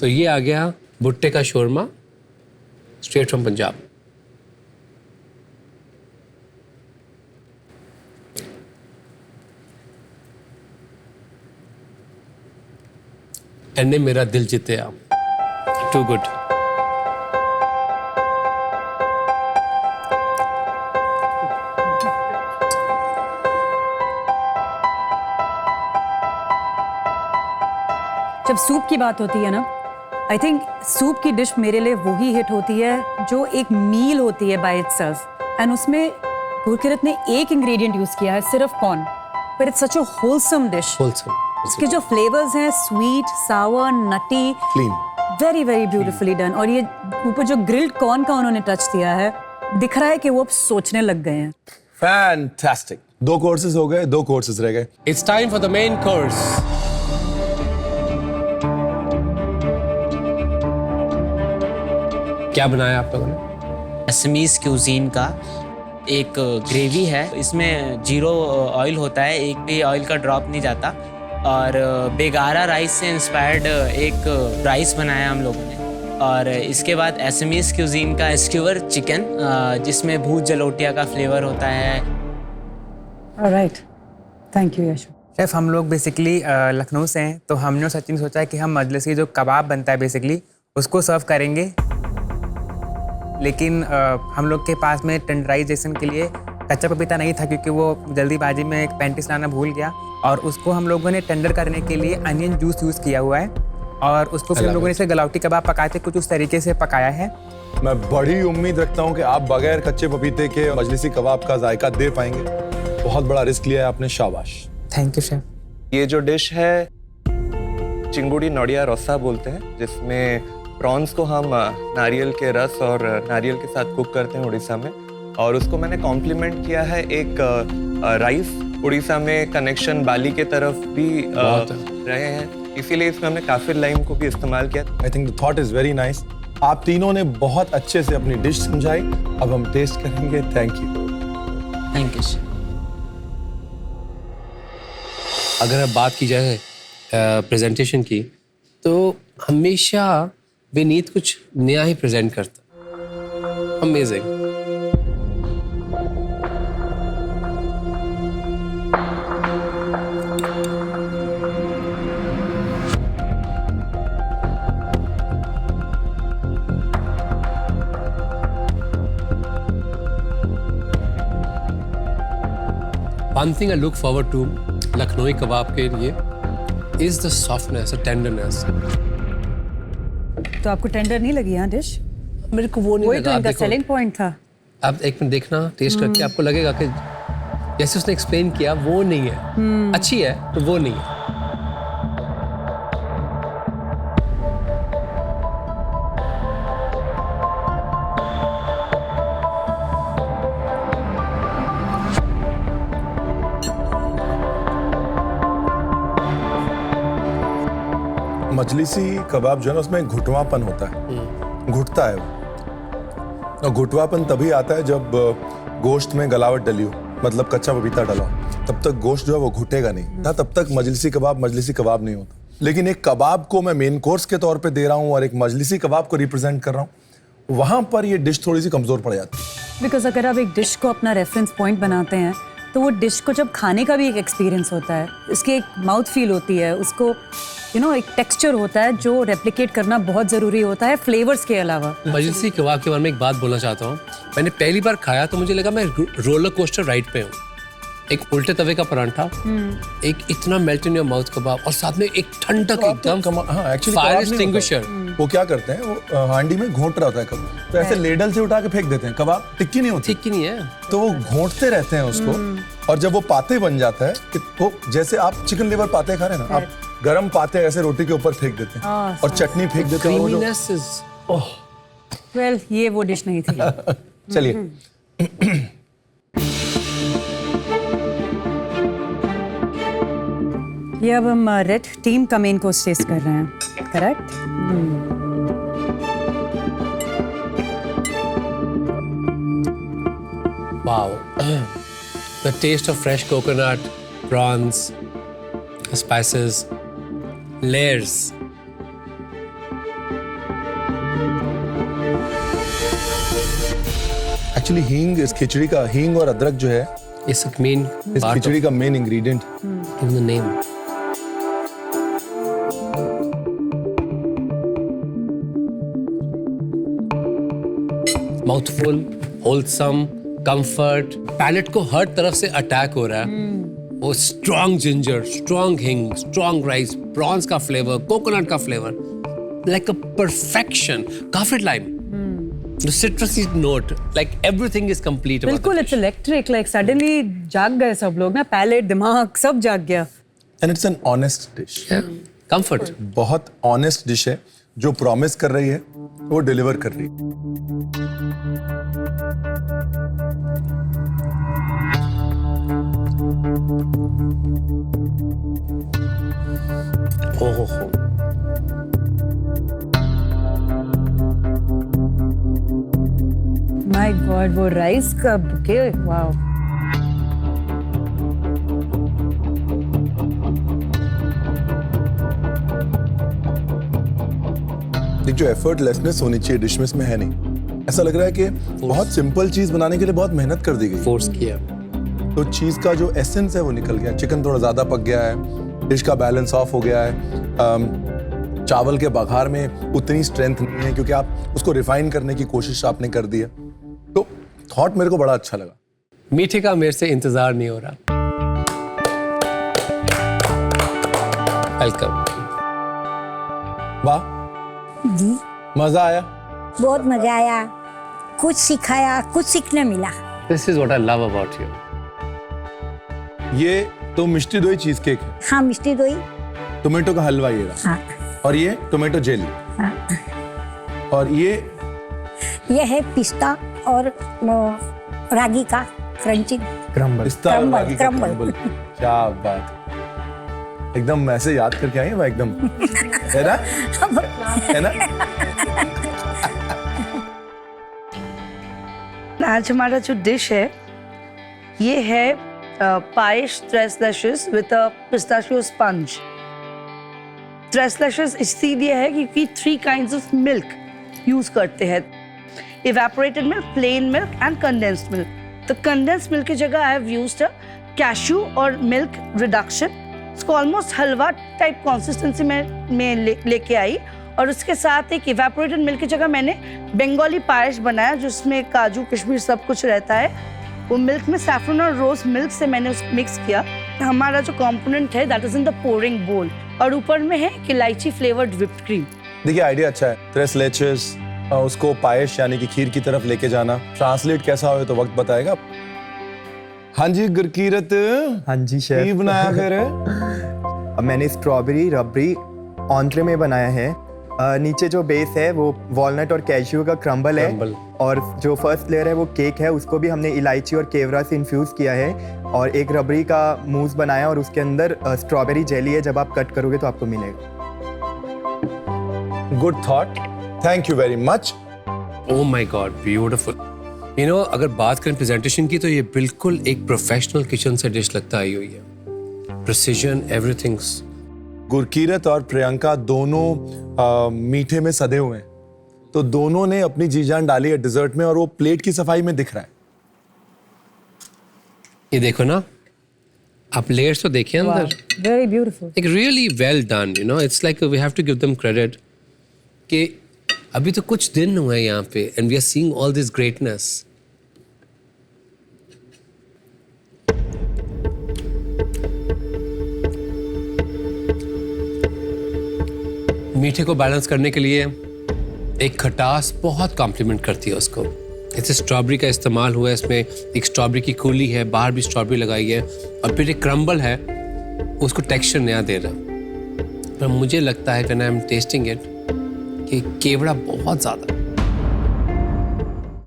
तो ये आ गया भुट्टे का शोरमा स्ट्रेट फ्रॉम पंजाब। एने मेरा दिल जीतया, टू गुड। जब सूप की बात होती है ना, आई थिंक सूप की डिश मेरे लिए वही हिट होती है जो एक मील होती है बाय इटसेल्फ, एंड उसमें गुरकिरत ने एक इंग्रेडिएंट यूज किया है, सिर्फ corn, but it's such a wholesome dish. Wholesome. इसके जो फ्लेवर्स हैं, sweet, sour, nutty, clean, very very beautifully done. और ये ऊपर जो ग्रिल्ड कॉर्न का उन्होंने टच दिया है, दिख रहा है कि वो अब सोचने लग गए हैं। फैंटास्टिक। 2 कोर्सेज हो गए, 2 कोर्सेज रह गए। It's time for the main course. क्या बनाया आप लोगों ने? असमीज क्यूजीन का एक ग्रेवी है, इसमें 0 ऑयल होता है, एक भी ऑयल का ड्रॉप नहीं जाता, और बेगारा राइस से इंस्पायर्ड एक राइस बनाया हम लोगों ने। और इसके बाद असमीज क्यूजीन का स्क्यूवर चिकन, जिसमें भूत जलोटिया का फ्लेवर होता है। Alright, thank you Yashu. Chef, हम लोग बेसिकली लखनऊ से हैं, तो हमने और सचिन सोचा है कि हम मजलिसी जो कबाब बनता है बेसिकली उसको सर्व करेंगे, लेकिन हम लोग के पास में टेंडराइजेशन के लिए कच्चा पपीता नहीं था, क्योंकि वो जल्दीबाजी में एक पैंटिस लाना भूल गया, और उसको हम लोगों ने टेंडर करने के लिए अनियन जूस यूज़ किया हुआ है, और उसको फिर हम लोगों ने इसे गलावटी कबाब पकाए थे, कुछ उस तरीके से पकाया है। मैं बड़ी उम्मीद रखता हूं कि आप बगैर कच्चे पपीते के मजलिसी कबाब का जायका दे पाएंगे। बहुत बड़ा रिस्क लिया है आपने, शाबाश। Thank you chef. ये जो डिश है चिंगुड़ी नोडिया रोसा बोलते हैं, जिसमें प्रॉन्स को हम नारियल के रस और नारियल के साथ कुक करते हैं उड़ीसा में, और उसको मैंने कॉम्प्लीमेंट किया है एक राइस। उड़ीसा में कनेक्शन बाली के तरफ भी रहे हैं, इसीलिए इसमें हमने काफिर लाइम को भी इस्तेमाल किया। I think the thought is very nice. आप तीनों ने बहुत अच्छे से अपनी डिश समझाई, अब हम टेस्ट करेंगे। Thank you. Thank you. अगर अब बात की जाए प्रेजेंटेशन की, तो हमेशा विनीत कुछ नया ही प्रेजेंट करता। Amazing. One thing I look forward to Lucknowi kebab के लिए is the softness, the tenderness. तो आपको टेंडर नहीं लगी यहाँ डिश? मेरे को वो नहीं वही लगा। तो आप इनका देखो, सेलिंग पॉइंट था। आप एक मिनट देखना, टेस्ट करके आपको लगेगा कि जैसे उसने एक्सप्लेन किया वो नहीं है। अच्छी है तो वो नहीं है। मजलिसी कबाब जो है ना, उसमें घुटवापन होता है, घुटता है वो। और घुटवापन तभी आता है जब गोश्त में गलावट डली हो, मतलब कच्चा पपीता डला हो, तब तक गोश्त जो है वो घुटेगा नहीं, तब तक मजलिसी कबाब नहीं होता। लेकिन एक कबाब को मैं मेन कोर्स के तौर पे दे रहा हूँ और एक मजलिसी कबाब को रिप्रेजेंट कर रहा हूँ, वहाँ पर ये डिश थोड़ी सी कमजोर पड़ जाती है। बिकॉज अगर आप एक डिश को अपना रेफरेंस पॉइंट बनाते हैं, तो वो डिश को जब खाने का भी एक एक्सपीरियंस होता है, इसकी एक माउथ फील होती है, उसको एक टेक्सचर होता है जो रेप्लिकेट करना बहुत ज़रूरी होता है फ्लेवर्स के अलावा। मजलिसी कबाब के बारे में एक बात बोलना चाहता हूँ। मैंने पहली बार खाया तो मुझे लगा मैं रोलर कोस्टर राइड पे हूँ। एक उल्टे तवे का परांठा, एक इतना मेल्ट इन योर माउथ कबाब, और साथ में एक ठंडक एकदम फायर एक्सटिंग्विशर। वो क्या करते हैं, वो हांडी में घोंट रहा होता है कबाब, तो ऐसे लेडल से उठा के फेंक देते हैं। कबाब टिक्की नहीं होती, ठीक ही नहीं है, तो वो घोंटते रहते हैं उसको, और जब वो पाते बन जाता है कि वो जैसे आप चिकन लिवर पाते खा रहे हैं ना, आप गरम पाते ऐसे रोटी के ऊपर फेंक देते हैं और चटनी फेंक देते हैं। क्रीमीनेस इज वेल, ये वो डिश नहीं थी। चलिए, ये अब हम रेड टीम का मेन कोर्स टेस्ट कर रहे हैं, correct? wow. The taste of fresh coconut, prawns, spices, layers. Actually हींग इस खिचड़ी का, हींग और अदरक जो है इस मेन इस खिचड़ी का main ingredient. In the name. Mouthful, wholesome, comfort, palate को हर तरफ से अटैक हो रहा है। वो strong ginger, strong hing, strong rice, prawns का फ्लेवर, कोकोनट का फ्लेवर, लाइक अ परफेक्शन, काफी lime, the citrusy note, like everything is complete about बिल्कुल the it's electric, like suddenly जाग गए सब लोग ना, पैलेट, दिमाग सब जाग गया। And it's an honest dish. comfort. बहुत ऑनेस्ट डिश है, जो प्रॉमिस कर रही है वो डिलीवर कर रही है। Oh, oh, oh. My God, वो राइस का बुके, वाओ। एक जो एफर्टलेसनेस होनी चाहिए डिश में, इसमें है नहीं। ऐसा लग रहा है कि बहुत सिंपल चीज बनाने के लिए बहुत मेहनत कर दी गई। Force किया। तो चीज का जो एसेंस है वो निकल गया। चिकन थोड़ा ज्यादा पक गया है, डिश का बैलेंस ऑफ हो गया है। चावल के बघार में उतनी स्ट्रेंथ नहीं है क्योंकि आप उसको रिफाइन करने की कोशिश आपने कर दी है। तो थॉट मेरे को बड़ा अच्छा लगा। मीठे का मेरे से इंतजार नहीं हो रहा। वेलकम। वाह, जी मजा आया। बहुत मजा आया, कुछ सिखाया, कुछ सीखने मिला। This is what I love about you. ये तो मिष्टी दोई चीज केक है, हाँ, मिष्टी दोई, टोमेटो का हलवा ये रहा, हाँ और ये टोमेटो जेली, हाँ। और ये है पिस्ता और रागी का क्रंची क्रम्बल। पिस्ता और रागी का क्रम्बल। क्रम्बल। क्या बात, एकदम ऐसे याद करके आई है वो एकदम, है ना, है ना। आज हमारा जो डिश है ये है पायश tres lashes with a pistachio sponge। tres lashes इसीलिए है क्योंकि 3 kinds of milk यूज करते हैं, evaporated milk, plain milk and condensed milk। तो condensed milk की जगह I have used a cashew और milk reduction। इसको ऑलमोस्ट हलवा टाइप कंसिस्टेंसी में लेके आई, और उसके साथ एक इवेपोरेटेड मिल्क की जगह मैंने बंगाली पायस बनाया जिसमें काजू किशमिश सब कुछ रहता है। वो मिल्क में सैफरन और रोज मिल्क से मैंने उसको मिक्स किया। हमारा जो कंपोनेंट है that is in the pouring बोल, और ऊपर में है इलायची फ्लेवर्ड व्हिप्ड क्रीम। देखिए आइडिया अच्छा है, tres leches, उसको पायस यानी कि खीर की तरफ लेके जाना। ट्रांसलेट कैसा हो तो वक्त बताएगा। हाँ जी गुरकीरत, हाँ जी शेफ। की बनाया फिर? अब मैंने स्ट्रॉबेरी रबड़ी ऑन्ट्रे में बनाया है। नीचे जो बेस है वो वॉलनट और कैश्यू का क्रम्बल है, और जो फर्स्ट लेयर है वो केक है, उसको भी हमने इलायची और केवड़ा से इन्फ्यूज़ किया है, और एक रबड़ी का मूस बनाया और उसके अंदर स्ट्रॉबेरी जेली है, जब आप कट करोगे तो आपको मिलेगा। Good thought, thank you very much. Oh my God, beautiful. You know, अगर बात करें प्रेजेंटेशन की तो ये बिल्कुल एक प्रोफेशनल किचन से डिश लगता आई हुई है। Precision, everything's. गुरकीरत और प्रियंका दोनों मीठे में सदे हुए हैं, तो दोनों ने अपनी जी जान डाली है डिजर्ट में, और वो प्लेट की सफाई में दिख रहा है। ये देखो ना, आप लेयर्स तो देखिए अंदर। Very beautiful. Like really well done, you know. It's like we have to give them credit. कि अभी तो कुछ दिन हुए हैं यहाँ पे, and we are seeing all this greatness. मीठे को बैलेंस करने के लिए एक खटास बहुत कॉम्प्लीमेंट करती है उसको। इससे स्ट्रॉबेरी का इस्तेमाल हुआ है, इसमें एक स्ट्रॉबेरी की कूली है, बाहर भी स्ट्रॉबेरी लगाई है, और फिर एक क्रम्बल है, उसको टेक्सचर नया दे रहा है। पर मुझे लगता है when I am testing it कि केवड़ा बहुत ज़्यादा